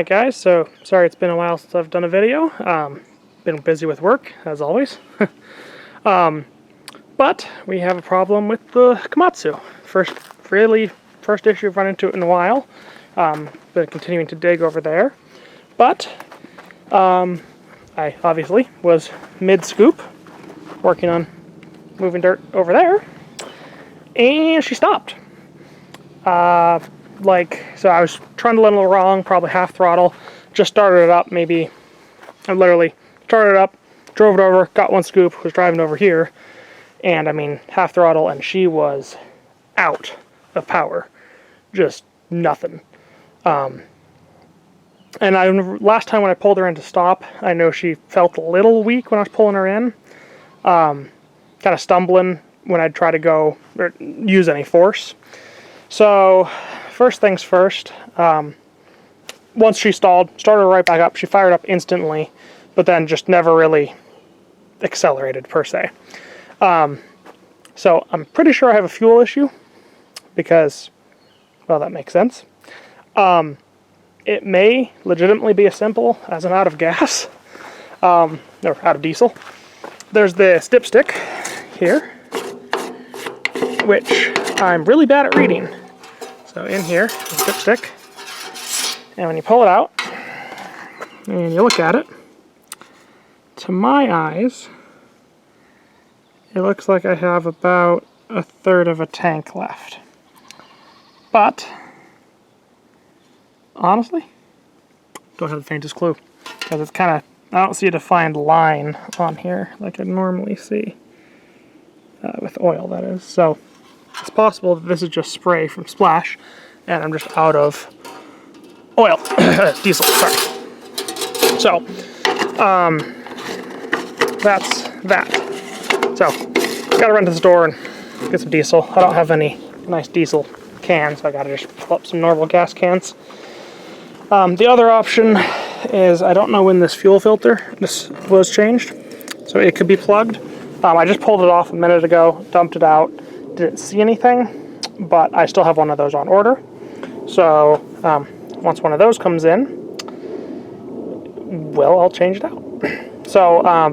Alright guys, so sorry it's been a while since I've done a video. Been busy with work, as always. But we have a problem with the Komatsu. First issue I've run into it in a while. Been continuing to dig over there. But I obviously was mid-scoop, working on moving dirt over there, and she stopped. So I was trundling a little wrong, probably half throttle, just started it up, I literally started it up, drove it over, got one scoop, was driving over here, and I mean, half throttle, and she was out of power. Just nothing. And last time when I pulled her in to stop, I know she felt a little weak when I was pulling her in. Kind of stumbling when I'd try to go, or use any force. So, first things first, once she stalled, started right back up. She fired up instantly, but then just never really accelerated, per se. So, I'm pretty sure I have a fuel issue, because, well, that makes sense. It may legitimately be as simple as I'm out of gas, or out of diesel. There's this dipstick here, which I'm really bad at reading. So in here, the dipstick, and when you pull it out, and you look at it, to my eyes, it looks like I have about a third of a tank left. But, honestly, don't have the faintest clue, because it's kind of, I don't see a defined line on here like I normally see, with oil, that is. So, it's possible that this is just spray from Splash, and I'm just out of oil. Diesel, sorry. So, that's that. So, gotta run to the store and get some diesel. I don't have any nice diesel cans, so I gotta just fill up some normal gas cans. The other option is, I don't know when this fuel filter was changed, so it could be plugged. I just pulled it off a minute ago, dumped it out. Didn't see anything, but I still have one of those on order. So once one of those comes in, well, I'll change it out. So I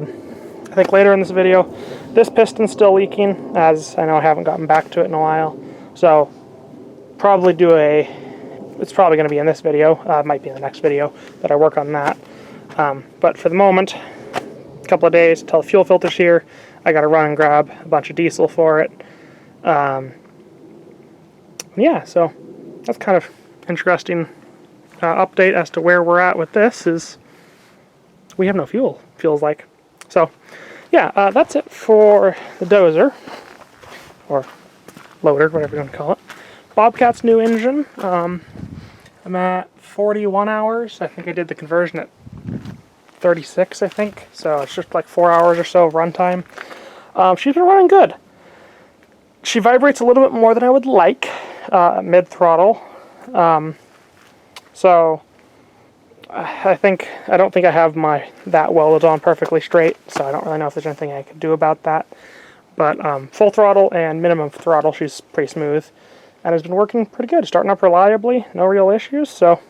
think later in this video, this piston's still leaking, as I know I haven't gotten back to it in a while. So probably it's probably going to be in this video. It might be in the next video that I work on that. But for the moment, a couple of days until the fuel filter's here, I got to run and grab a bunch of diesel for it. Yeah, so that's kind of interesting update as to where we're at with this. Is we have no fuel, feels like. So yeah, that's it for the dozer, or loader, whatever you want to call it. Bobcat's new engine, I'm at 41 hours. I think I did the conversion at 36, I think, so it's just like 4 hours or so of runtime. She's been running good. She vibrates a little bit more than I would like mid-throttle, so I don't think I have that welded on perfectly straight, so I don't really know if there's anything I could do about that. But full throttle and minimum throttle, she's pretty smooth, and has been working pretty good, starting up reliably, no real issues, so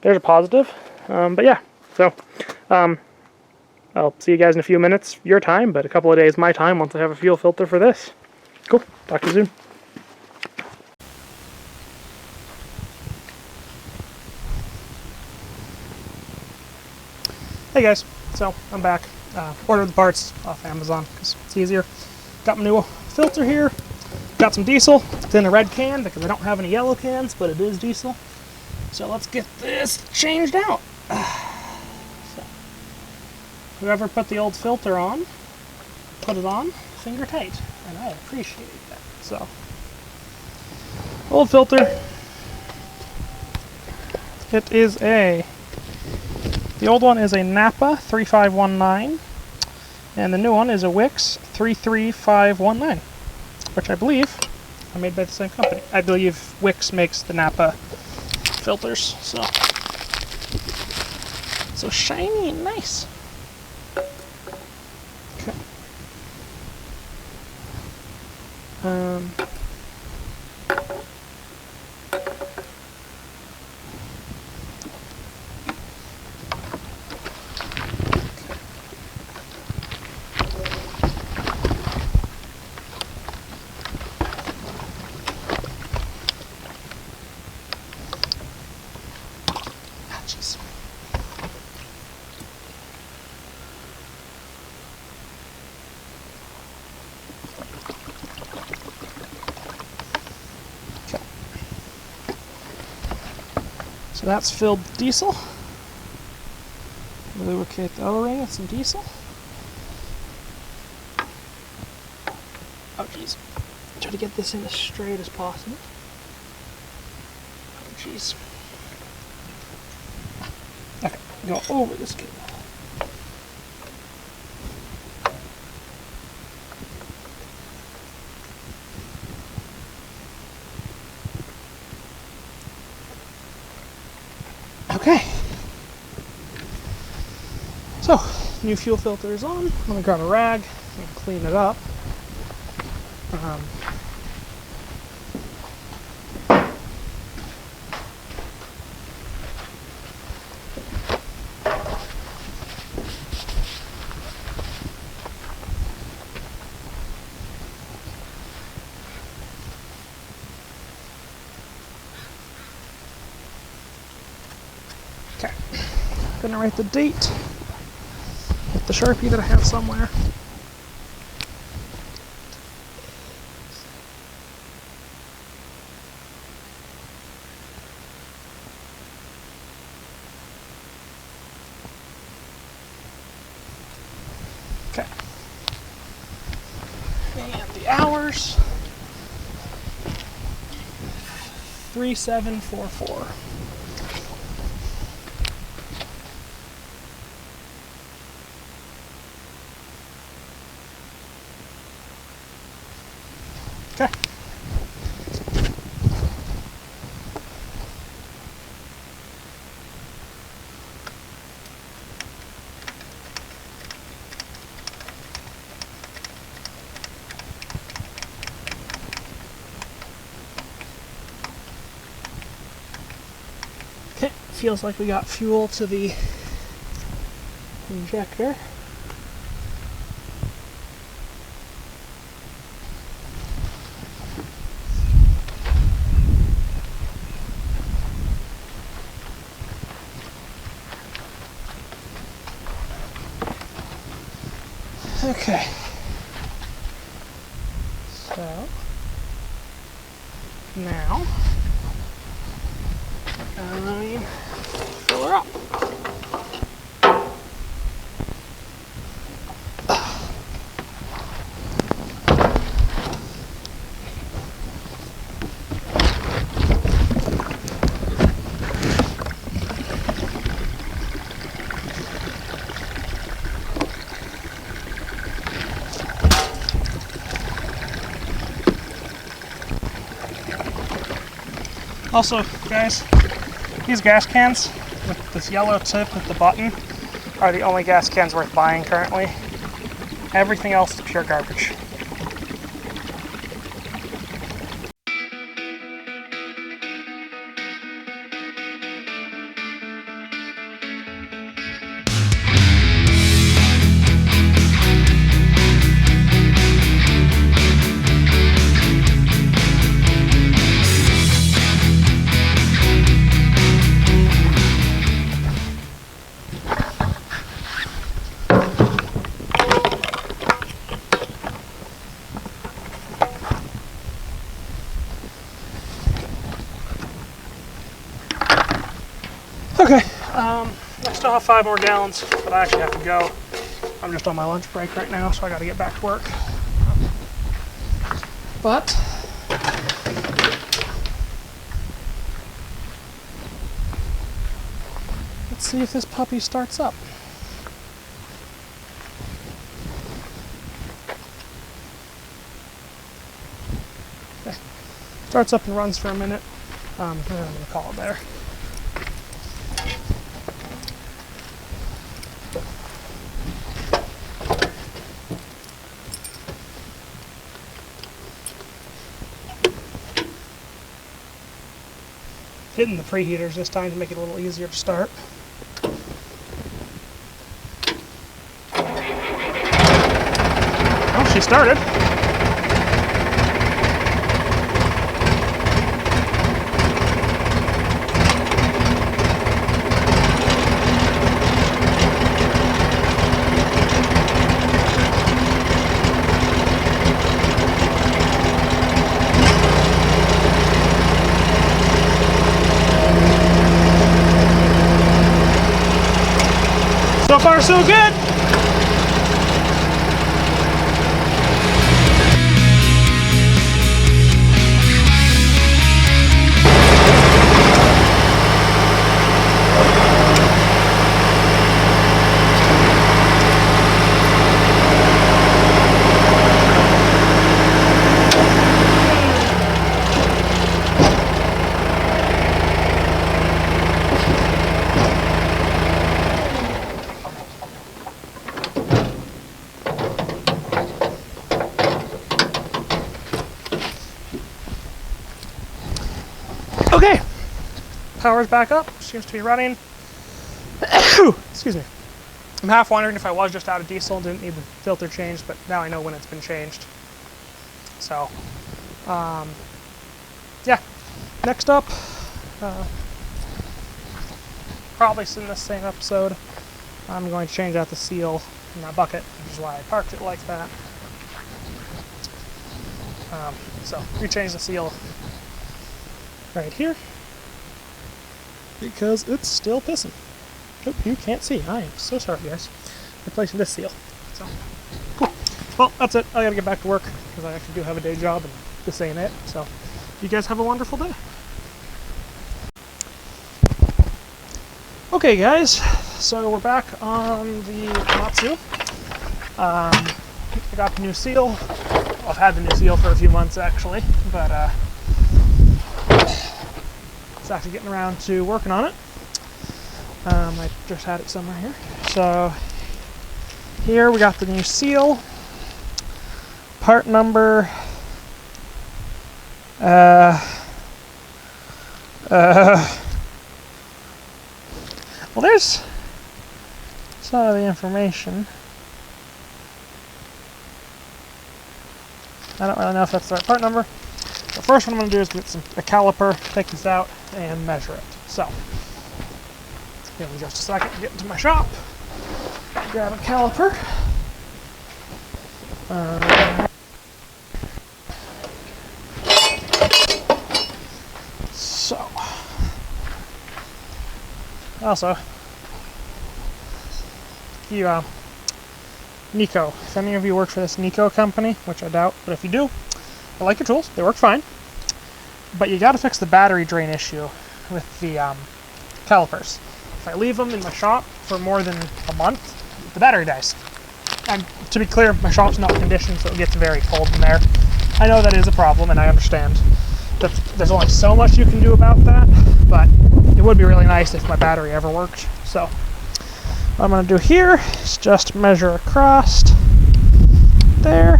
there's a positive. But yeah, so I'll see you guys in a few minutes, your time, but a couple of days my time once I have a fuel filter for this. Cool. Talk to you soon. Hey guys, so I'm back. Ordered the parts off Amazon because it's easier. Got my new filter here. Got some diesel. It's in a red can because I don't have any yellow cans, but it is diesel. So let's get this changed out. So, whoever put the old filter on, put it on finger tight, and I appreciate that. So, old filter. It is the old one is a Napa 3519, and the new one is a Wix 33519, which I believe are made by the same company. I believe Wix makes the Napa filters, so shiny and nice. Okay. Jeez. Okay. So that's filled with diesel. Lubricate the O-ring with some diesel. Oh jeez. Try to get this in as straight as possible. Oh jeez. Okay, go over this cable. Okay. So, new fuel filter is on. Let me grab a rag and clean it up. Okay. Gonna write the date with the Sharpie that I have somewhere. Okay. And the hours. 3744. Okay. Okay, feels like we got fuel to the injector. Okay. So now let me fill her up. Also, guys, these gas cans with this yellow tip with the button are the only gas cans worth buying currently. Everything else is pure garbage. Okay, I still have 5 more gallons, but I actually have to go. I'm just on my lunch break right now, so I gotta get back to work. But let's see if this puppy starts up. Okay. Starts up and runs for a minute. And then I'm gonna call it there. Hitting the preheaters this time to make it a little easier to start. Oh, she started. So far, so good. Okay, power's back up, seems to be running. Excuse me. I'm half wondering if I was just out of diesel and didn't need the filter changed, but now I know when it's been changed. So, yeah. Next up, probably in this same episode, I'm going to change out the seal in my bucket, which is why I parked it like that. So, rechange the seal right here, because it's still pissing. Oh, you can't see. I am so sorry, guys. Replacing this seal. So, cool. Well, that's it. I gotta get back to work, because I actually do have a day job, and this ain't it. So, you guys have a wonderful day. Okay, guys. So, we're back on the Komatsu. I got the new seal. Well, I've had the new seal for a few months, actually, but, it's actually getting around to working on it. I just had it somewhere here. So here we got the new seal. Part number well, there's some of the information. I don't really know if that's the right part number. The first one I'm going to do is get a caliper, take this out, and measure it. So, give me just a second to get into my shop, grab a caliper. So, also, Nico, if any of you work for this Nico company, which I doubt, but if you do, I like your tools, they work fine, but you gotta fix the battery drain issue with the calipers. If I leave them in my shop for more than a month, the battery dies. And to be clear, my shop's not conditioned, so it gets very cold in there. I know that is a problem, and I understand that there's only so much you can do about that, but it would be really nice if my battery ever worked. So what I'm gonna do here is just measure across there.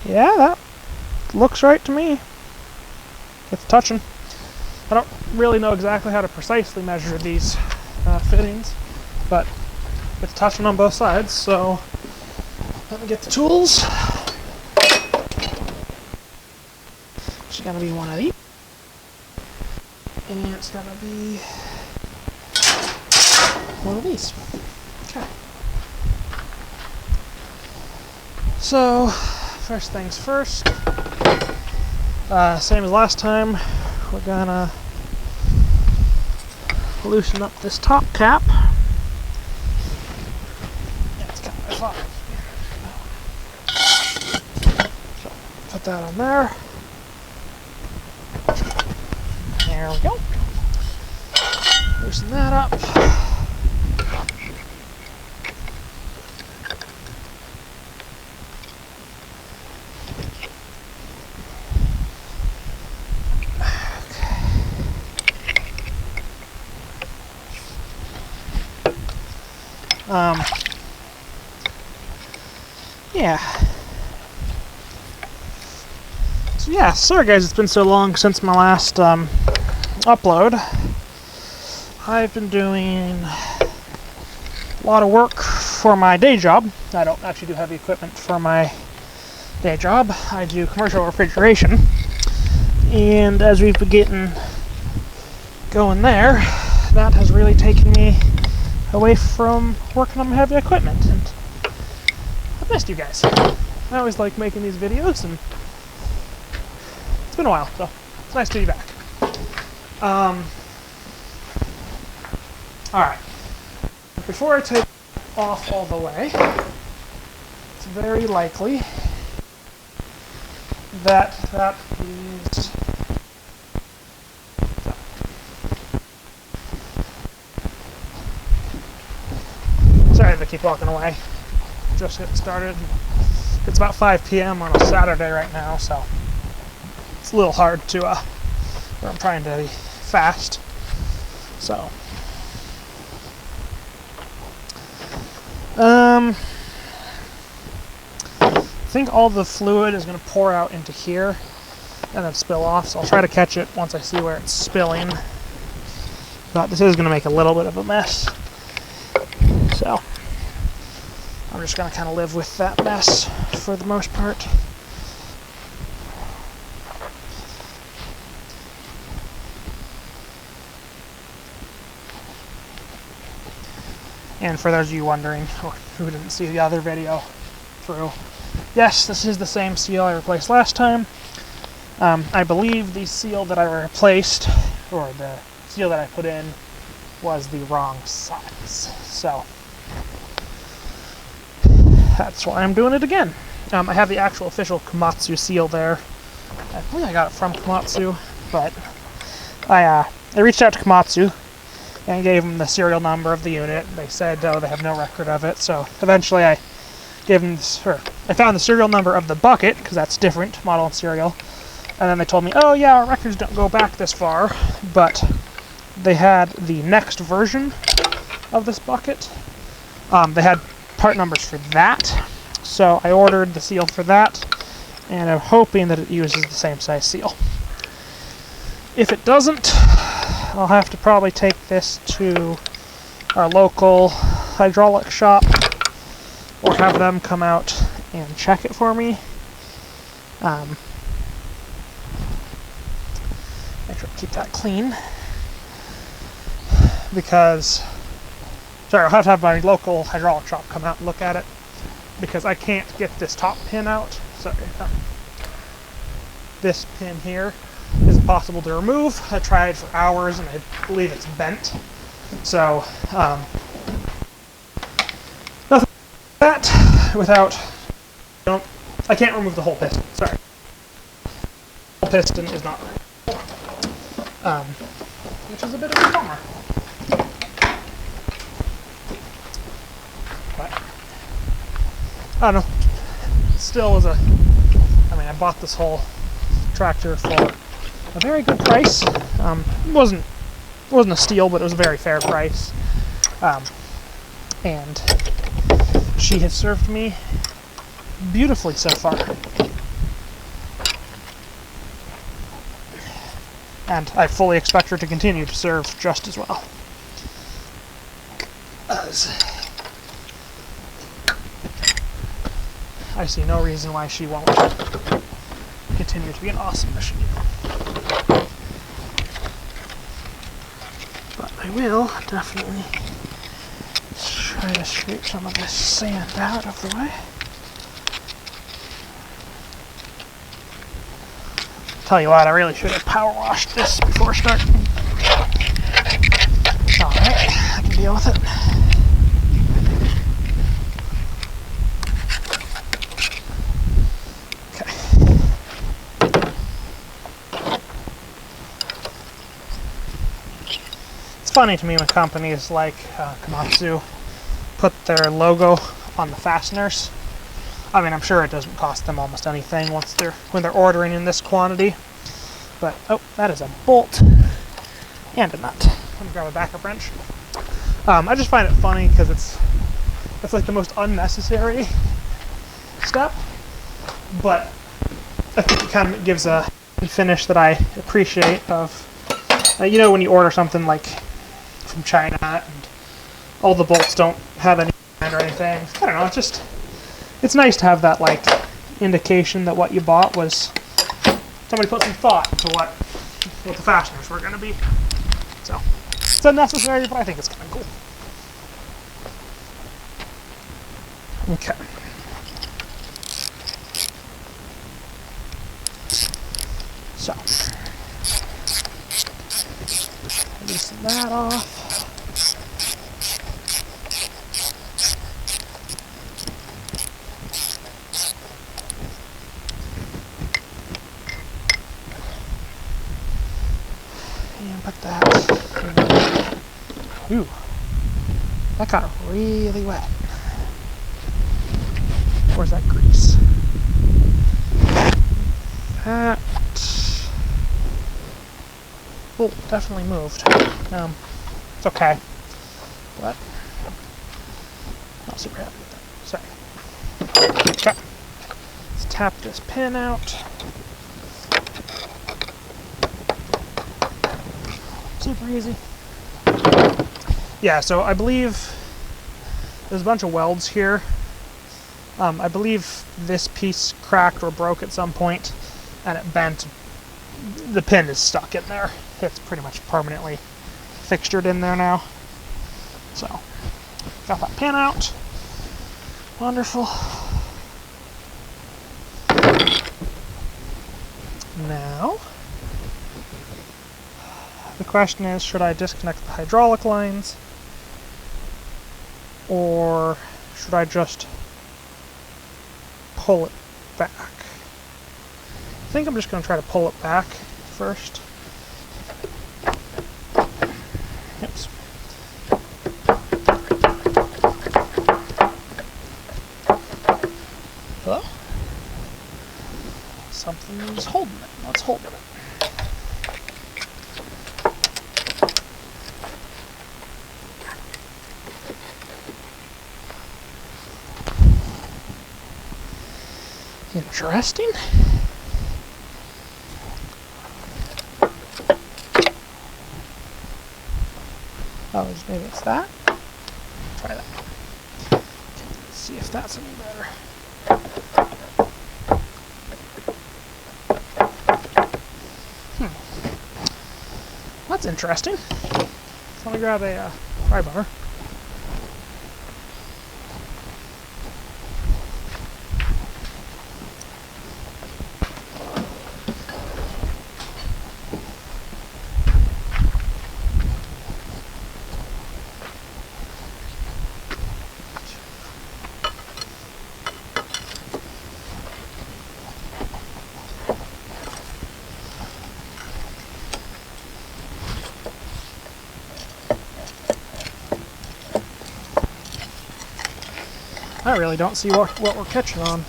Yeah, that looks right to me. It's touching. I don't really know exactly how to precisely measure these fittings, but it's touching on both sides, so let me get the tools. It's gonna be one of these, and it's gonna be one of these. Okay. So, first things first, same as last time, we're gonna loosen up this top cap. That's kind of fun. So, put that on there. There we go. Loosen that up. Yeah. So yeah, sorry guys, it's been so long since my last upload. I've been doing a lot of work for my day job. I don't actually do heavy equipment for my day job. I do commercial refrigeration. And as we've been getting going there, that has really taken me away from working on my heavy equipment, and I've missed you guys. I always like making these videos, and it's been a while, so it's nice to be back. Alright, before I take off all the way, it's very likely that is... Sorry if I keep walking away. Just getting started. It's about 5 p.m. on a Saturday right now, so it's a little hard to, where I'm trying to be fast. So, I think all the fluid is going to pour out into here and then spill off, so I'll try to catch it once I see where it's spilling. But this is going to make a little bit of a mess. So, I'm just going to kind of live with that mess for the most part. And for those of you wondering, or who didn't see the other video through, yes, this is the same seal I replaced last time. I believe the seal that I replaced, or the seal that I put in, was the wrong size. So, that's why I'm doing it again. I have the actual official Komatsu seal there. I believe I got it from Komatsu, but I reached out to Komatsu and gave them the serial number of the unit. They said, oh, they have no record of it. So eventually I gave them I found the serial number of the bucket, because that's different, model and serial. And then they told me, oh yeah, our records don't go back this far, but they had the next version of this bucket. They had part numbers for that, so I ordered the seal for that, and I'm hoping that it uses the same size seal. If it doesn't, I'll have to probably take this to our local hydraulic shop or have them come out and check it for me. Make sure to keep that clean, because I'll have to have my local hydraulic shop come out and look at it, because I can't get this top pin out. Sorry, this pin here is impossible to remove. I tried for hours and I believe it's bent. So, nothing like that without, I can't remove the whole piston, sorry. The whole piston is not removable, which is a bit of a bummer. But, I don't know, still was I bought this whole tractor for a very good price. It wasn't a steal, but it was a very fair price. And she has served me beautifully so far. And I fully expect her to continue to serve just as well. I see no reason why she won't continue to be an awesome machine. But I will definitely try to scrape some of this sand out of the way. Tell you what, I really should have power washed this before starting. Alright, I can deal with it. Funny to me when companies like Komatsu put their logo on the fasteners. I mean, I'm sure it doesn't cost them almost anything when they're ordering in this quantity. But oh, that is a bolt and a nut. Let me grab a backup wrench. I just find it funny because it's like the most unnecessary step, but I think it kind of gives a finish that I appreciate. Of you know, when you order something like from China and all the bolts don't have any or anything. I don't know, it's nice to have that like indication that what you bought was somebody put some thought into what the fasteners were going to be. So it's unnecessary, but I think it's kind of cool. Okay. So loosen that off. And put that in. Ooh, that got really wet. Where's that grease? That... Oh, definitely moved. It's okay. But not super happy with that. Sorry. Okay. Let's tap this pin out. Super easy. Yeah, so I believe there's a bunch of welds here. I believe this piece cracked or broke at some point, and it bent. The pin is stuck in there. It's pretty much permanently fixtured in there now. So, got that pin out. Wonderful. Now, the question is, should I disconnect the hydraulic lines, or should I just pull it back? I think I'm just going to try to pull it back first. Oops. Hello? Something's holding it. What's holding it? Interesting. Oh, maybe it's that. Try that. Okay, let's see if that's any better. That's interesting. So let me grab a pry bar. I really don't see what we're catching on.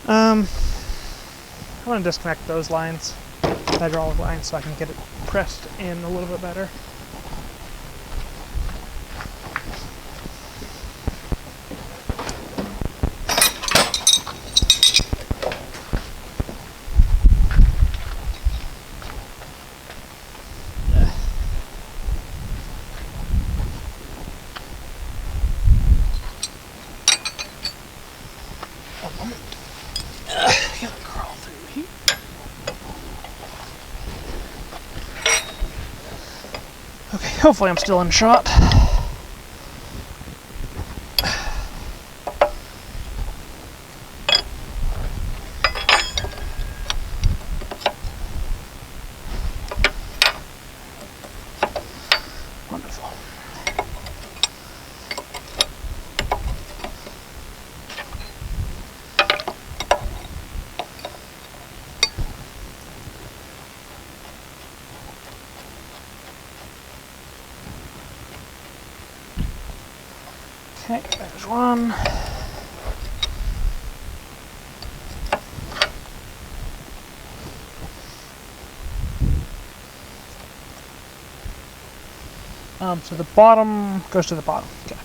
I'm going to disconnect those lines, hydraulic lines, so I can get it pressed in a little bit better. Okay, hopefully I'm still in shot. Wonderful. Okay, there's one. So the bottom goes to the bottom. Okay.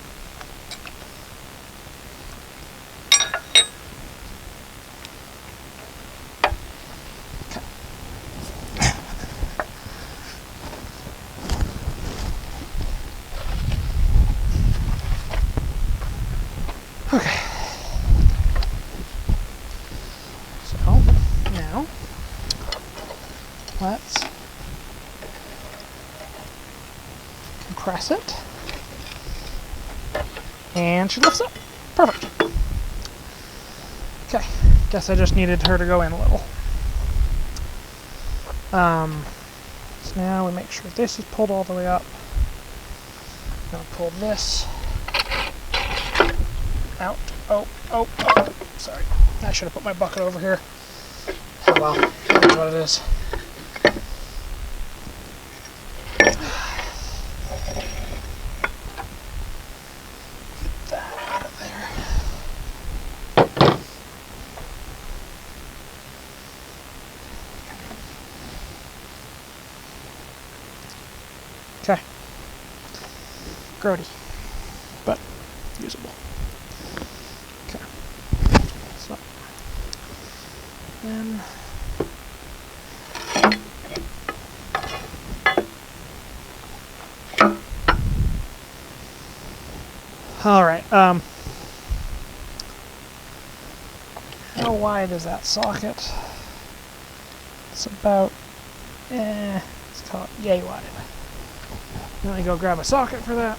Okay. So now let's compress it, and she lifts up. Perfect. Okay, guess I just needed her to go in a little. So now we make sure this is pulled all the way up. Now pull this out. Oh, oh, oh. Sorry. I should have put my bucket over here. Oh well, that's what it is. Get that out of there. Okay. Grody, but usable. Okay. So then all right. How wide is that socket? It's about let's call it yay wide. Let me go grab a socket for that.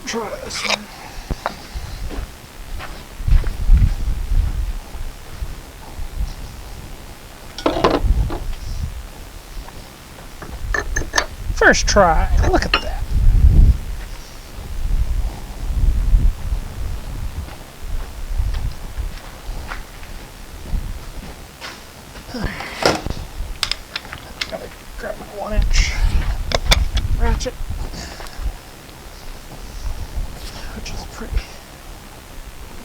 Try this one. First try. Look at that. Gotta grab my 1-inch ratchet, which is a pretty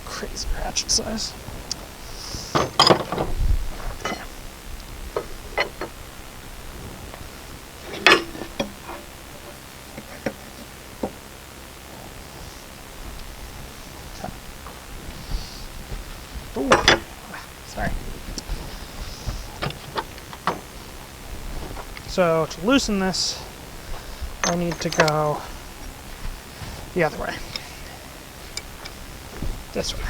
crazy ratchet size. Ooh, sorry. So to loosen this, I need to go the other way. This way.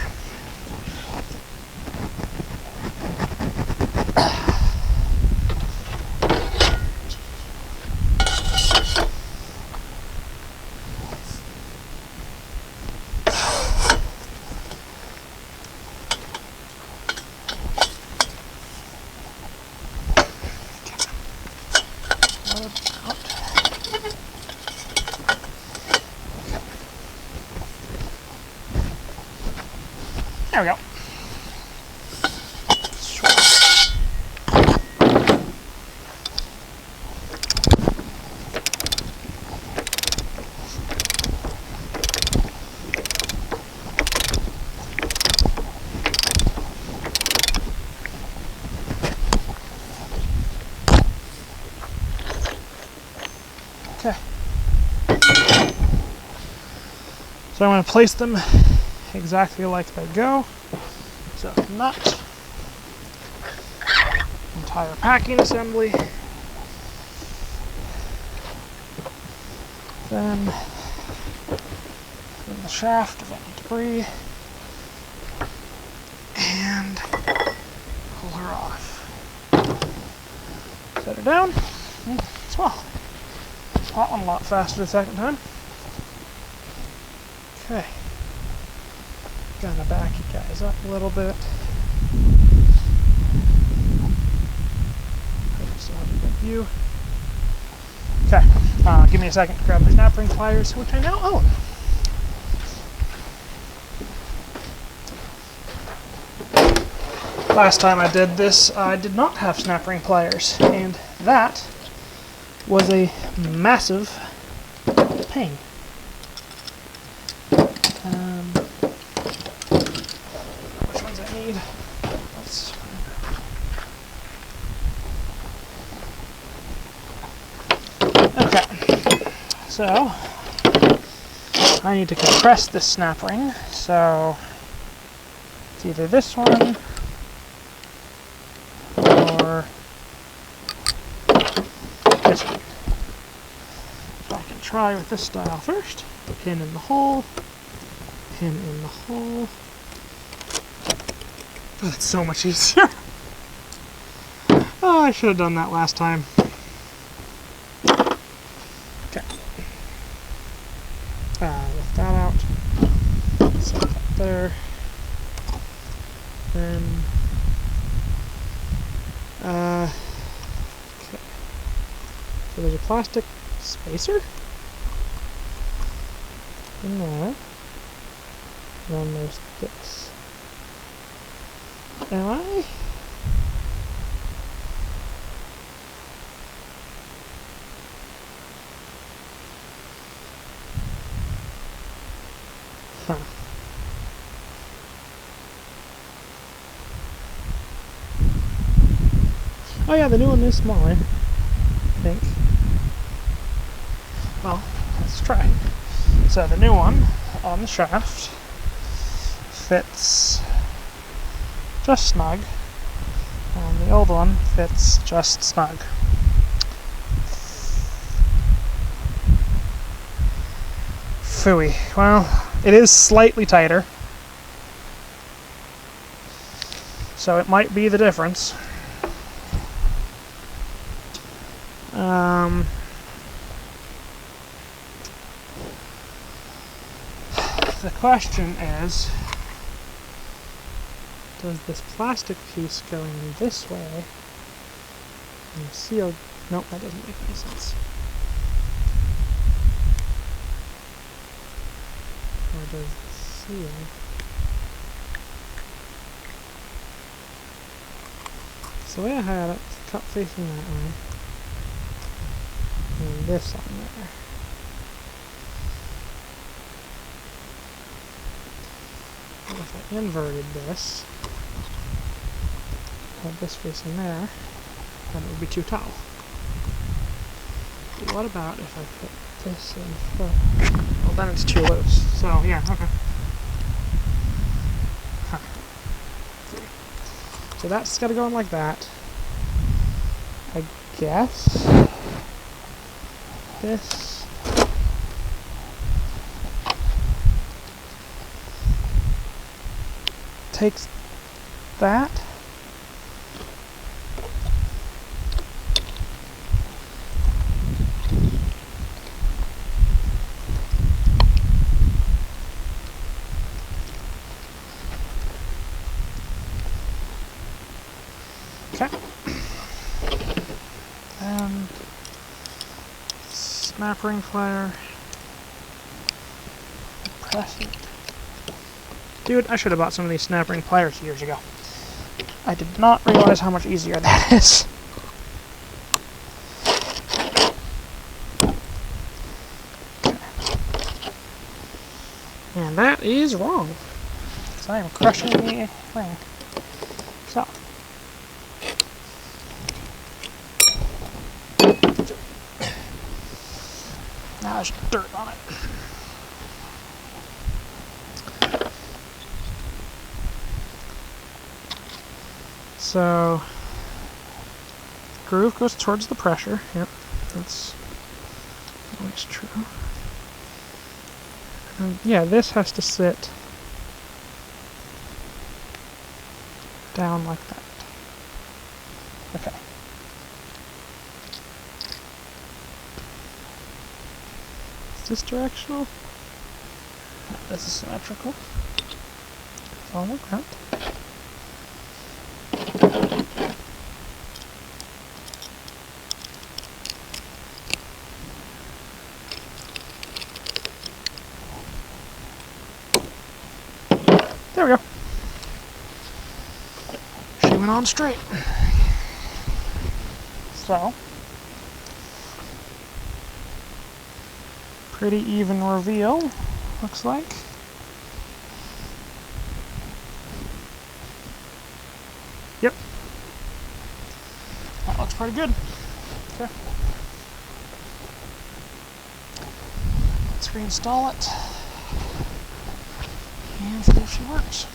There we go. Okay. So I'm going to place them exactly like they go. So nut, entire packing assembly, then the shaft of any debris, and pull her off. Set her down. Swell. That one a lot faster the second time. Okay. Gonna back you guys up a little bit. Still have a good view. Okay, give me a second to grab my snap ring pliers, which I now own. Last time I did this, I did not have snap ring pliers, and that was a massive pain. Which ones I need? Okay, so I need to compress this snap ring, so it's either this one or this one. So I can try with this style first. Pin in the hole, pin in the hole. Oh, that's so much easier. Oh, I should have done that last time. Okay. Lift that out. Set that there. Then, okay. So there's a plastic spacer in there. Then there's this. Am I? Huh. Oh yeah, the new one is smaller, I think. Well, let's try. So the new one on the shaft fits just snug, and the old one fits just snug. Phooey. Well, it is slightly tighter, so it might be the difference. The question is, does this plastic piece go in this way and seal? Nope, that doesn't make any sense. Or does it seal? So the way I had it, it's cut facing that way, and this on there. And if I inverted this, had this facing there, then it would be too tall. But what about if I put this in front? Well, then it's too loose. So, yeah, okay. Huh. So that's got to go in like that. I guess this takes that. Okay. And snap ring plier. Press it. Dude, I should have bought some of these snap ring pliers years ago. I did not realize how much easier that is. Okay. And that is wrong, because I am crushing the ring. So. Now there's dirt on it. So, groove goes towards the pressure. Yep, that's always true. And yeah, this has to sit down like that. Okay. Is this directional? No, this is symmetrical. All like that. There we go. She went on straight. So, pretty even reveal, looks like. Yep. That looks pretty good. Okay. Let's reinstall it. And see if she works.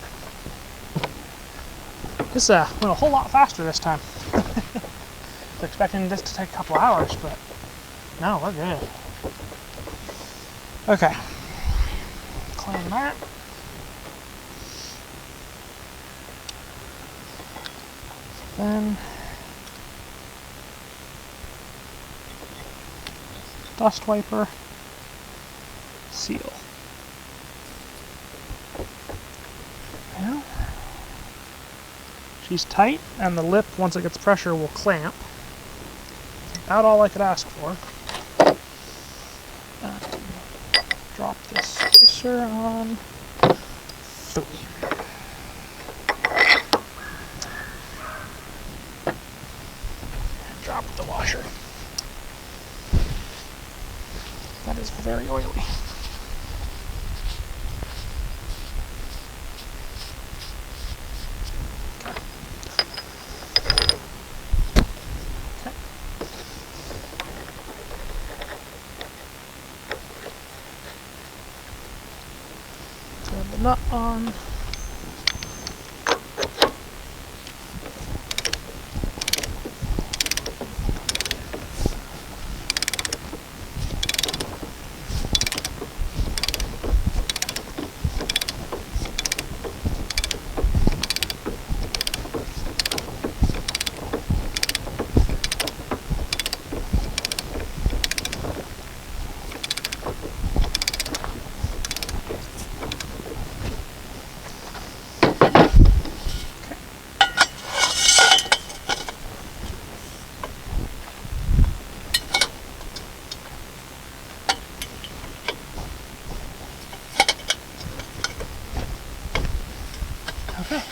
This went a whole lot faster this time. I was expecting this to take a couple hours, but no, we're good. Okay. Clean that. Then dust wiper, seal. Now, she's tight, and the lip, once it gets pressure, will clamp. That's about all I could ask for. Drop this spacer on 3. And drop the washer. That is very oily. Turn the nut on. Okay.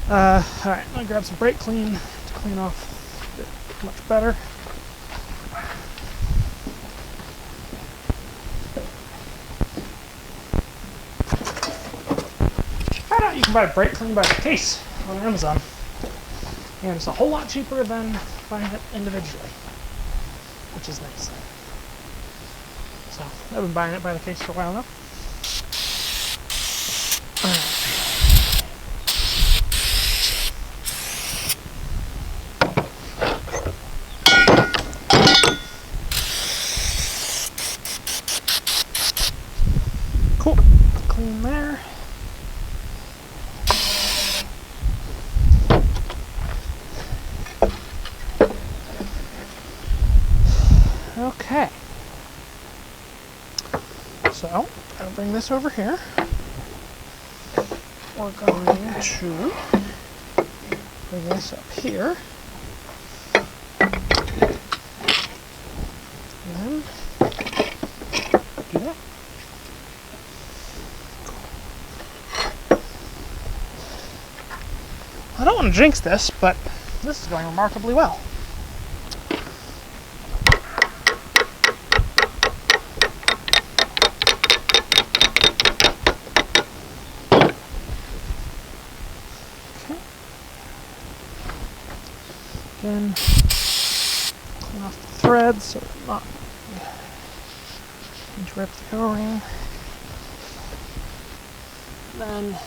Alright, I'm gonna grab some brake clean to clean off it much better. Found out you can buy brake clean by the case on Amazon. And it's a whole lot cheaper than buying it individually, which is nice. So, I've been buying it by the case for a while now. Cool. Clean there. Okay. So, I'll bring this over here. We're going to bring this up here. And then do that. I don't want to jinx this, but this is going remarkably well. Again, clean off the threads so they're not going to rip the O-ring. Then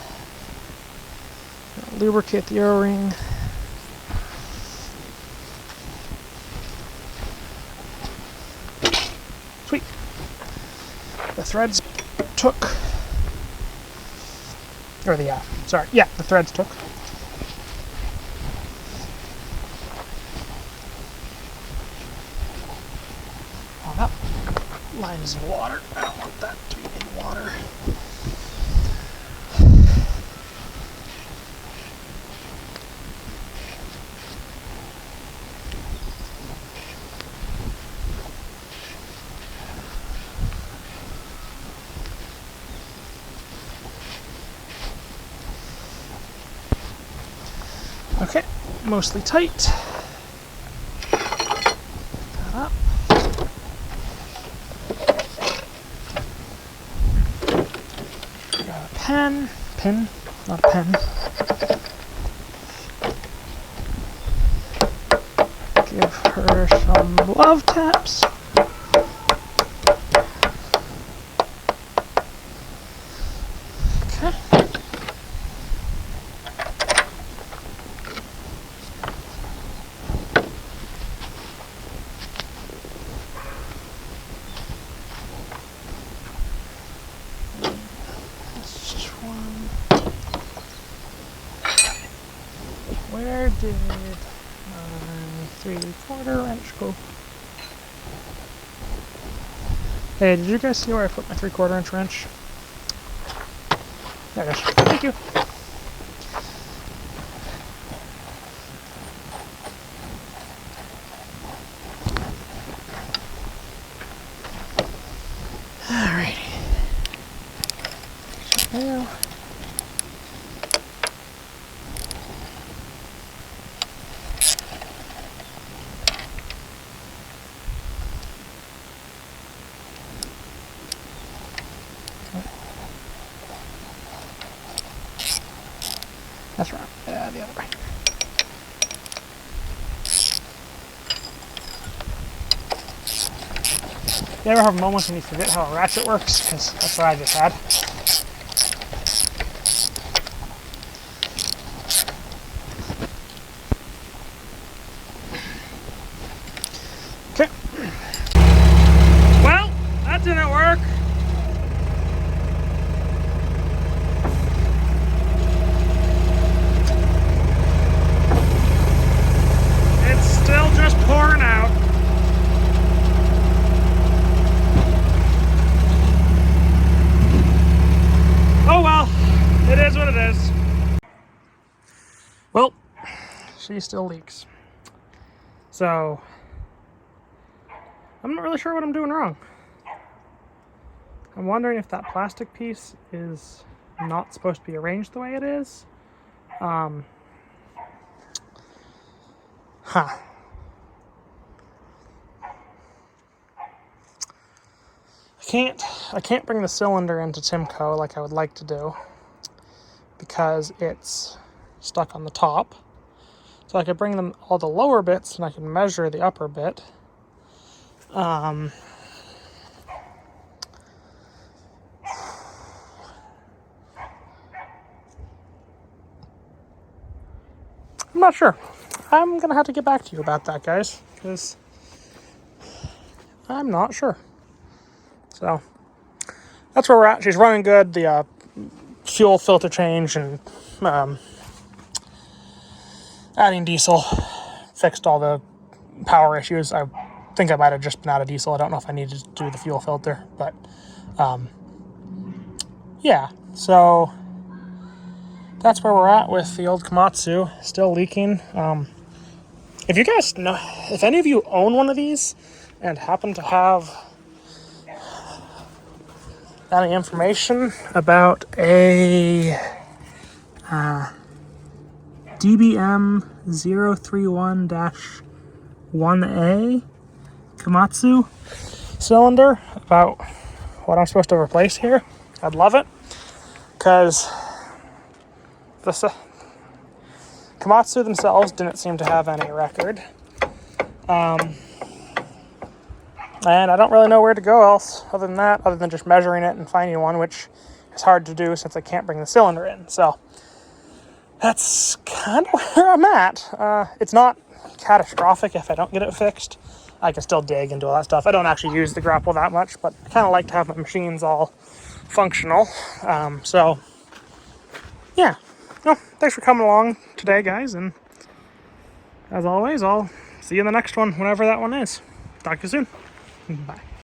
lubricate the O-ring. Sweet. The threads took, or the threads took. That line is in water. I don't want that to be in water. Okay, mostly tight. That up. Got a pin, not a pen. Give her some love taps. Okay. where did my 3/4 wrench go? Hey, did you guys see where I put my 3/4 inch wrench? There it is. Thank you. Alrighty. Well. That's right. Yeah, the other way. You ever have moments when you forget how a ratchet works? Because that's what I just had. Okay. Well, that didn't work. It's still just pouring out. Oh well, it is what it is. Well, she still leaks. So, I'm not really sure what I'm doing wrong. I'm wondering if that plastic piece is not supposed to be arranged the way it is. I can't bring the cylinder into Timco like I would like to do because it's stuck on the top. So I could bring them all the lower bits and I can measure the upper bit. I'm not sure. I'm gonna have to get back to you about that, guys, because I'm not sure. So that's where we're at. She's running good. The fuel filter change and adding diesel fixed all the power issues. I think I might have just been out of diesel. I don't know if I needed to do the fuel filter, but yeah. So that's where we're at with the old Komatsu, still leaking. If you guys know, if any of you own one of these and happen to have any information about a DBM 031-1A Komatsu cylinder, about what I'm supposed to replace here, I'd love it, because the Komatsu themselves didn't seem to have any record. And I don't really know where to go else other than that, other than just measuring it and finding one, which is hard to do since I can't bring the cylinder in. So that's kind of where I'm at. It's not catastrophic if I don't get it fixed. I can still dig and do all that stuff. I don't actually use the grapple that much, but I kind of like to have my machines all functional. So yeah. Well, thanks for coming along today, guys. And as always, I'll see you in the next one, whenever that one is. Talk to you soon. Bye.